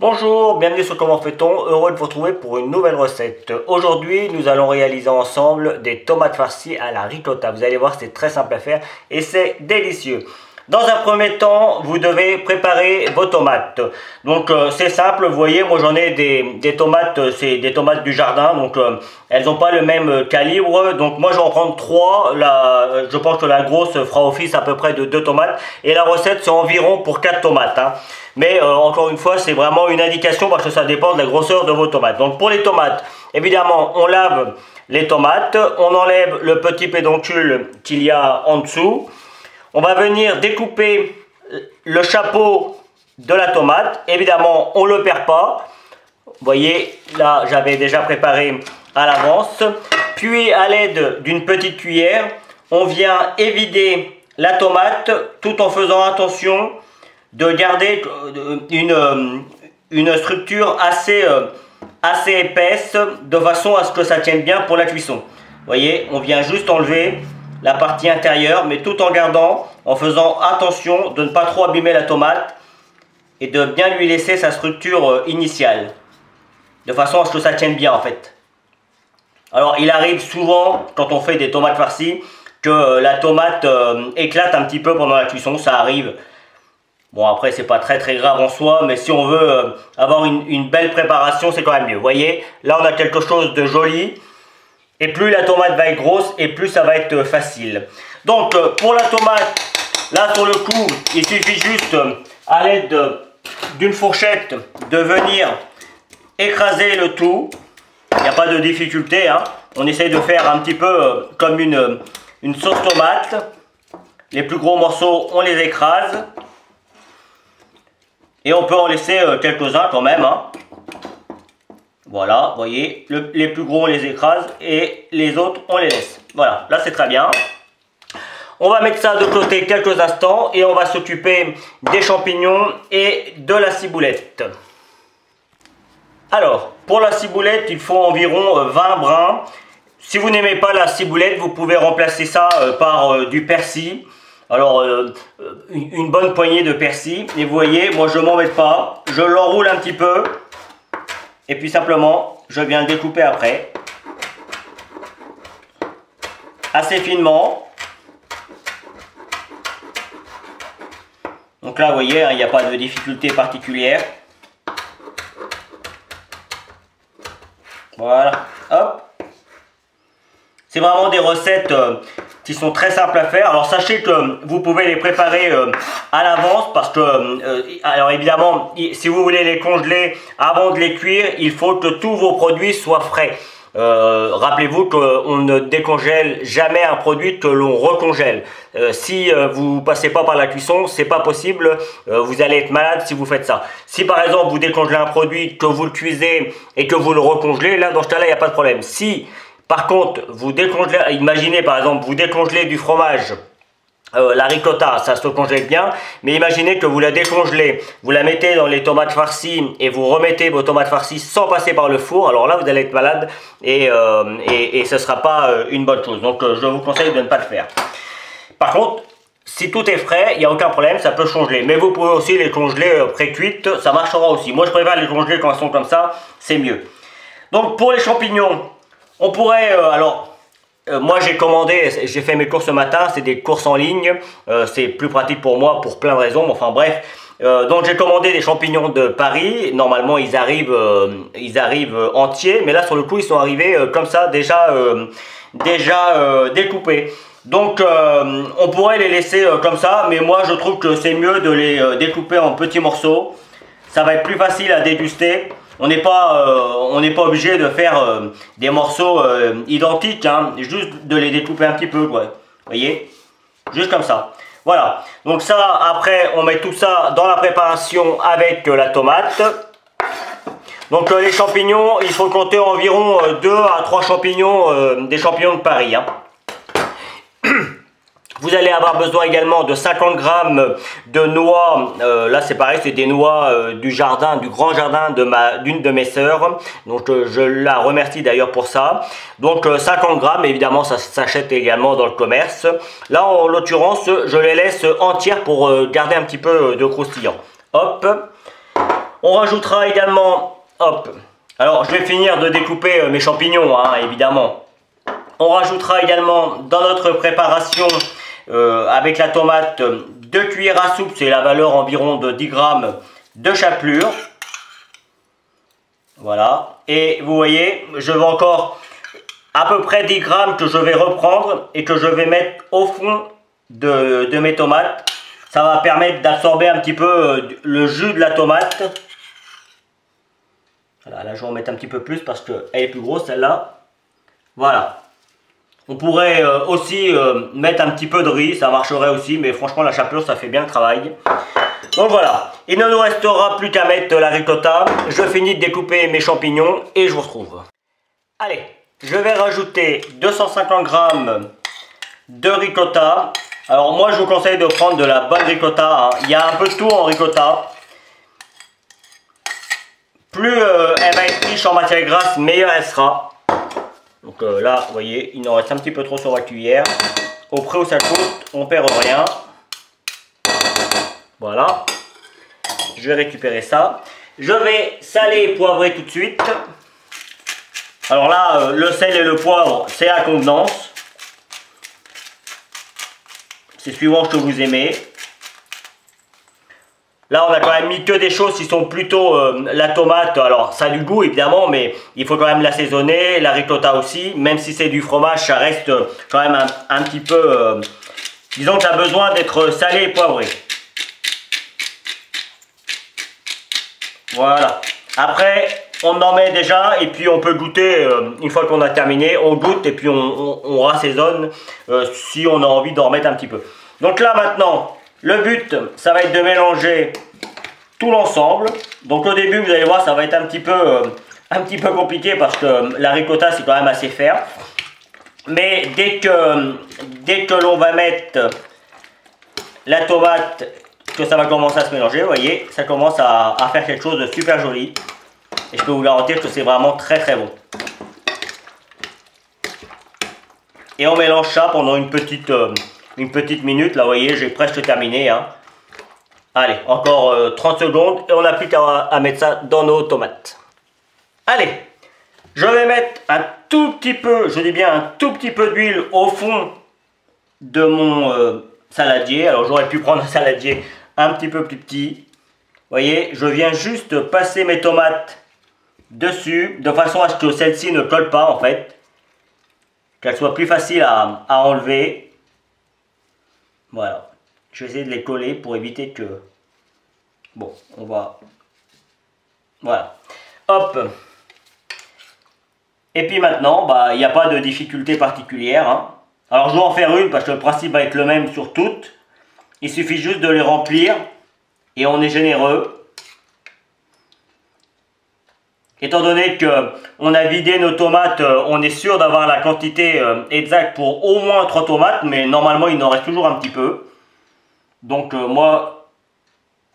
Bonjour, bienvenue sur Comment fait-on, heureux de vous retrouver pour une nouvelle recette. Aujourd'hui, nous allons réaliser ensemble des tomates farcies à la ricotta. Vous allez voir, c'est très simple à faire et c'est délicieux. Dans un premier temps, vous devez préparer vos tomates. Donc c'est simple, vous voyez, moi j'en ai des tomates, c'est des tomates du jardin, donc elles n'ont pas le même calibre. Donc moi je vais en prendre 3, je pense que la grosse fera office à peu près de 2 tomates. Et la recette c'est environ pour 4 tomates. Mais encore une fois, c'est vraiment une indication parce que ça dépend de la grosseur de vos tomates. Donc pour les tomates, évidemment, on lave les tomates, on enlève le petit pédoncule qu'il y a en dessous. On va venir découper le chapeau de la tomate. Évidemment, on ne le perd pas. Vous voyez, là, j'avais déjà préparé à l'avance. Puis, à l'aide d'une petite cuillère, on vient évider la tomate tout en faisant attention de garder une structure assez épaisse de façon à ce que ça tienne bien pour la cuisson. Vous voyez, on vient juste enlever la partie intérieure, mais tout en gardant, en faisant attention de ne pas trop abîmer la tomate et de bien lui laisser sa structure initiale, de façon à ce que ça tienne bien en fait. Alors il arrive souvent, quand on fait des tomates farcies, que la tomate éclate un petit peu pendant la cuisson, ça arrive. Bon après c'est pas très grave en soi, mais si on veut avoir une belle préparation, c'est quand même mieux. Vous voyez, là on a quelque chose de joli. Et plus la tomate va être grosse et plus ça va être facile. Donc pour la tomate, là sur le coup, il suffit juste à l'aide d'une fourchette de venir écraser le tout. Il n'y a pas de difficulté, On essaye de faire un petit peu comme une sauce tomate. Les plus gros morceaux, on les écrase. Et on peut en laisser quelques-uns quand même, Voilà, vous voyez, les plus gros on les écrase et les autres on les laisse. Voilà, là c'est très bien. On va mettre ça de côté quelques instants et on va s'occuper des champignons et de la ciboulette. Alors, pour la ciboulette, il faut environ 20 brins. Si vous n'aimez pas la ciboulette, vous pouvez remplacer ça par du persil. Alors, une bonne poignée de persil. Et vous voyez, moi je ne m'en mets pas. Je l'enroule un petit peu. Et puis simplement, je viens le découper après. Assez finement. Donc là, vous voyez, il n'y a pas de difficulté particulière. Voilà, hop. C'est vraiment des recettes qui sont très simples à faire. Alors sachez que vous pouvez les préparer à l'avance parce que, alors évidemment, si vous voulez les congeler avant de les cuire, il faut que tous vos produits soient frais. Rappelez-vous qu'on ne décongèle jamais un produit que l'on recongèle. Si vous passez pas par la cuisson, c'est pas possible. Vous allez être malade si vous faites ça. Si par exemple vous décongelez un produit, que vous le cuisez et que vous le recongelez, là dans ce cas-là il n'y a pas de problème. Si par contre vous décongelez, imaginez par exemple vous décongelez du fromage. La ricotta, ça se congèle bien, mais imaginez que vous la décongelez, vous la mettez dans les tomates farcies et vous remettez vos tomates farcies sans passer par le four, alors là vous allez être malade et ce ne sera pas une bonne chose. Donc je vous conseille de ne pas le faire. Par contre, si tout est frais, il n'y a aucun problème, ça peut congeler. Mais vous pouvez aussi les congeler pré-cuites, ça marchera aussi. Moi je préfère les congeler quand elles sont comme ça, c'est mieux. Donc pour les champignons, on pourrait, moi j'ai commandé, j'ai fait mes courses ce matin, c'est des courses en ligne, c'est plus pratique pour moi pour plein de raisons, mais enfin bref. Donc j'ai commandé des champignons de Paris, normalement ils arrivent entiers, mais là sur le coup ils sont arrivés comme ça, déjà découpés. Donc on pourrait les laisser comme ça, mais moi je trouve que c'est mieux de les découper en petits morceaux, ça va être plus facile à déguster. On n'est pas obligé de faire des morceaux identiques, juste de les découper un petit peu, quoi. Vous voyez, juste comme ça. Voilà. Donc ça, après, on met tout ça dans la préparation avec la tomate. Donc les champignons, il faut compter environ 2 à 3 champignons, des champignons de Paris. Vous allez avoir besoin également de 50 g de noix. Là c'est pareil, c'est des noix du jardin, du grand jardin d'une de mes sœurs. Donc je la remercie d'ailleurs pour ça. Donc 50 g, évidemment ça s'achète également dans le commerce. Là en l'occurrence, je les laisse entières pour garder un petit peu de croustillant. Hop. On rajoutera également, hop, alors je vais finir de découper mes champignons, hein, évidemment. On rajoutera également dans notre préparation avec la tomate 2 cuillères à soupe, c'est la valeur environ de 10 grammes de chapelure. Voilà, et vous voyez, je vais encore à peu près 10 grammes que je vais reprendre et que je vais mettre au fond de mes tomates. Ça va permettre d'absorber un petit peu le jus de la tomate. Voilà, là je vais en mettre un petit peu plus parce qu'elle est plus grosse celle-là. Voilà. On pourrait aussi mettre un petit peu de riz, ça marcherait aussi, mais franchement la chapelure ça fait bien le travail. Donc voilà, il ne nous restera plus qu'à mettre la ricotta. Je finis de découper mes champignons et je vous retrouve. Allez, je vais rajouter 250 grammes de ricotta. Alors moi je vous conseille de prendre de la bonne ricotta, hein. Il y a un peu de tout en ricotta. Plus elle va être riche en matière grasse, meilleure elle sera. Donc là, vous voyez, il en reste un petit peu trop sur la cuillère. Au prix où ça coûte, on perd rien. Voilà. Je vais récupérer ça. Je vais saler et poivrer tout de suite. Alors là, le sel et le poivre, c'est à convenance. C'est suivant ce que vous aimez. Là, on a quand même mis que des choses qui sont plutôt la tomate. Alors, ça a du goût évidemment, mais il faut quand même l'assaisonner. La ricotta aussi. Même si c'est du fromage, ça reste quand même un petit peu... disons que ça a besoin d'être salé et poivré. Voilà. Après, on en met déjà et puis on peut goûter. Une fois qu'on a terminé, on goûte et puis on rassaisonne si on a envie d'en remettre un petit peu. Donc là, maintenant... le but, ça va être de mélanger tout l'ensemble. Donc au début, vous allez voir, ça va être un petit peu compliqué parce que la ricotta, c'est quand même assez ferme. Mais dès que l'on va mettre la tomate, que ça va commencer à se mélanger, vous voyez, ça commence à faire quelque chose de super joli. Et je peux vous garantir que c'est vraiment très très bon. Et on mélange ça pendant une petite minute. Là, vous voyez, j'ai presque terminé, hein. Allez, encore 30 secondes et on n'a plus qu'à mettre ça dans nos tomates. Allez, je vais mettre un tout petit peu, je dis bien un tout petit peu d'huile au fond de mon saladier. Alors, j'aurais pu prendre un saladier un petit peu plus petit. Vous voyez, je viens juste passer mes tomates dessus de façon à ce que celle-ci ne colle pas, en fait. Qu'elle soit plus facile à enlever. Voilà, je vais essayer de les coller pour éviter que... Bon, on va... Voilà. Hop. Et puis maintenant, bah, il n'y a pas de difficulté particulière, hein. Alors je vais en faire une parce que le principe va être le même sur toutes. Il suffit juste de les remplir et on est généreux. Étant donné qu'on a vidé nos tomates, on est sûr d'avoir la quantité exacte pour au moins 3 tomates, mais normalement il en reste toujours un petit peu. Donc moi,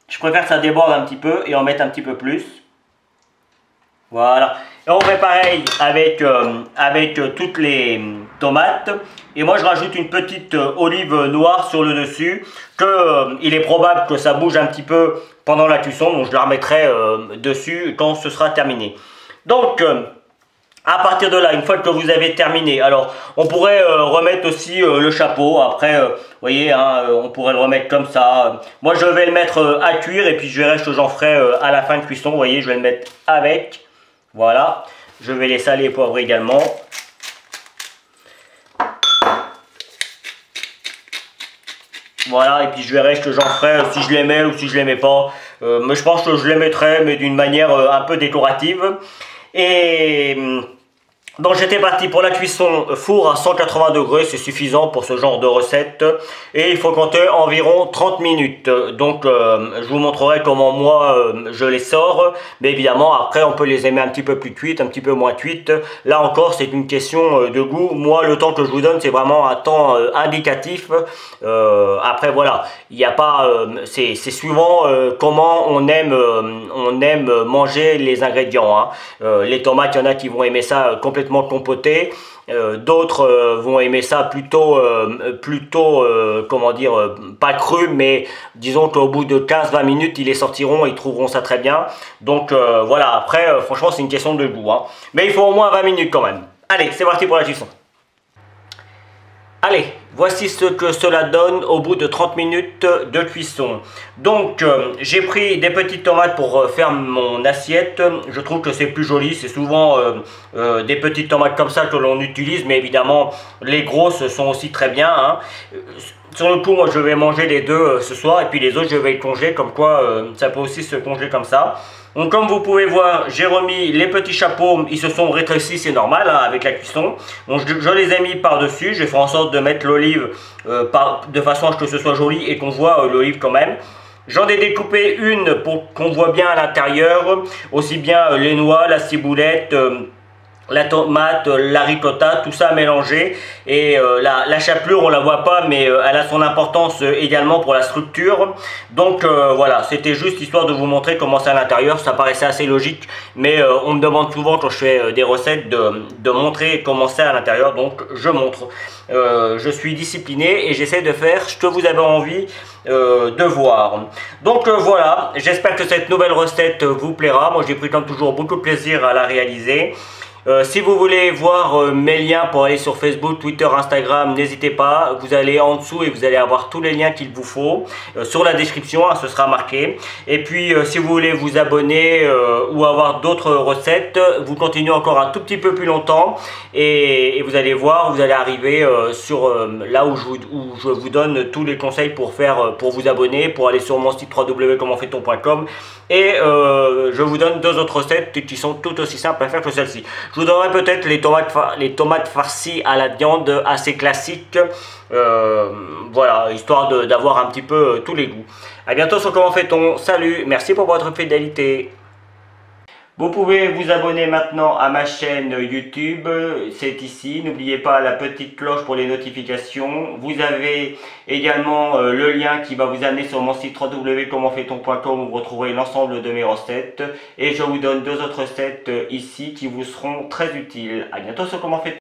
je préfère que ça déborde un petit peu et en mettre un petit peu plus. Voilà. Et on fait pareil avec toutes les tomates. Et moi je rajoute une petite olive noire sur le dessus. Il est probable que ça bouge un petit peu pendant la cuisson. Donc je la remettrai dessus quand ce sera terminé. Donc à partir de là, une fois que vous avez terminé, alors on pourrait remettre aussi le chapeau. Après, vous voyez, hein, on pourrait le remettre comme ça. Moi je vais le mettre à cuire et puis je verrai ce que j'en ferai à la fin de cuisson. Vous voyez, je vais le mettre avec. Voilà, je vais les saler et poivrer également. Voilà, et puis je verrai ce que j'en ferai, si je les mets ou si je les mets pas. Mais je pense que je les mettrai, mais d'une manière un peu décorative. Et donc j'étais parti pour la cuisson four à 180 degrés, c'est suffisant pour ce genre de recette. Et il faut compter environ 30 minutes. Donc je vous montrerai comment moi je les sors. Mais évidemment après on peut les aimer un petit peu plus cuites, un petit peu moins cuites. Là encore c'est une question de goût. Moi le temps que je vous donne c'est vraiment un temps indicatif. Après voilà, il n'y a pas, c'est suivant comment on aime manger les ingrédients, hein. Les tomates, il y en a qui vont aimer ça complètement compoté D'autres vont aimer ça plutôt, comment dire, pas cru, mais disons qu'au bout de 15-20 minutes, ils les sortiront et ils trouveront ça très bien. Donc voilà, après, franchement, c'est une question de goût, hein. Mais il faut au moins 20 minutes quand même. Allez, c'est parti pour la cuisson. Allez, voici ce que cela donne au bout de 30 minutes de cuisson. Donc, j'ai pris des petites tomates pour faire mon assiette. Je trouve que c'est plus joli. C'est souvent des petites tomates comme ça que l'on utilise. Mais évidemment, les grosses sont aussi très bien, hein. Sur le coup, moi, je vais manger les deux ce soir. Et puis les autres, je vais les congeler. Comme quoi, ça peut aussi se congeler comme ça. Donc comme vous pouvez voir, j'ai remis les petits chapeaux, ils se sont rétrécis, c'est normal, hein, avec la cuisson. Donc je les ai mis par-dessus, je vais faire en sorte de mettre l'olive de façon à ce que ce soit joli et qu'on voit l'olive quand même. J'en ai découpé une pour qu'on voit bien à l'intérieur, aussi bien les noix, la ciboulette, la tomate, la ricotta, tout ça mélangé. Et la chapelure, on la voit pas, mais elle a son importance également pour la structure. Donc voilà, c'était juste histoire de vous montrer comment c'est à l'intérieur. Ça paraissait assez logique, mais on me demande souvent quand je fais des recettes de montrer comment c'est à l'intérieur. Donc je montre. Je suis discipliné et j'essaie de faire ce que vous avez envie de voir. Donc voilà, j'espère que cette nouvelle recette vous plaira. Moi j'ai pris comme toujours beaucoup de plaisir à la réaliser. Si vous voulez voir mes liens pour aller sur Facebook, Twitter, Instagram, n'hésitez pas, vous allez en dessous et vous allez avoir tous les liens qu'il vous faut. Sur la description, hein, ce sera marqué. Et puis si vous voulez vous abonner ou avoir d'autres recettes, vous continuez encore un tout petit peu plus longtemps et vous allez voir, vous allez arriver sur là où je vous donne tous les conseils pour vous abonner, pour aller sur mon site www.commentfaiton.com et je vous donne deux autres recettes qui sont tout aussi simples à faire que celle-ci. Je vous donnerai peut-être les tomates farcies à la viande assez classiques. Voilà, histoire d'avoir un petit peu tous les goûts. A bientôt sur Comment fait-on. Salut, merci pour votre fidélité. Vous pouvez vous abonner maintenant à ma chaîne YouTube, c'est ici. N'oubliez pas la petite cloche pour les notifications. Vous avez également le lien qui va vous amener sur mon site www.commentfaiton.com où vous retrouverez l'ensemble de mes recettes. Et je vous donne deux autres recettes ici qui vous seront très utiles. A bientôt sur Comment fait-on.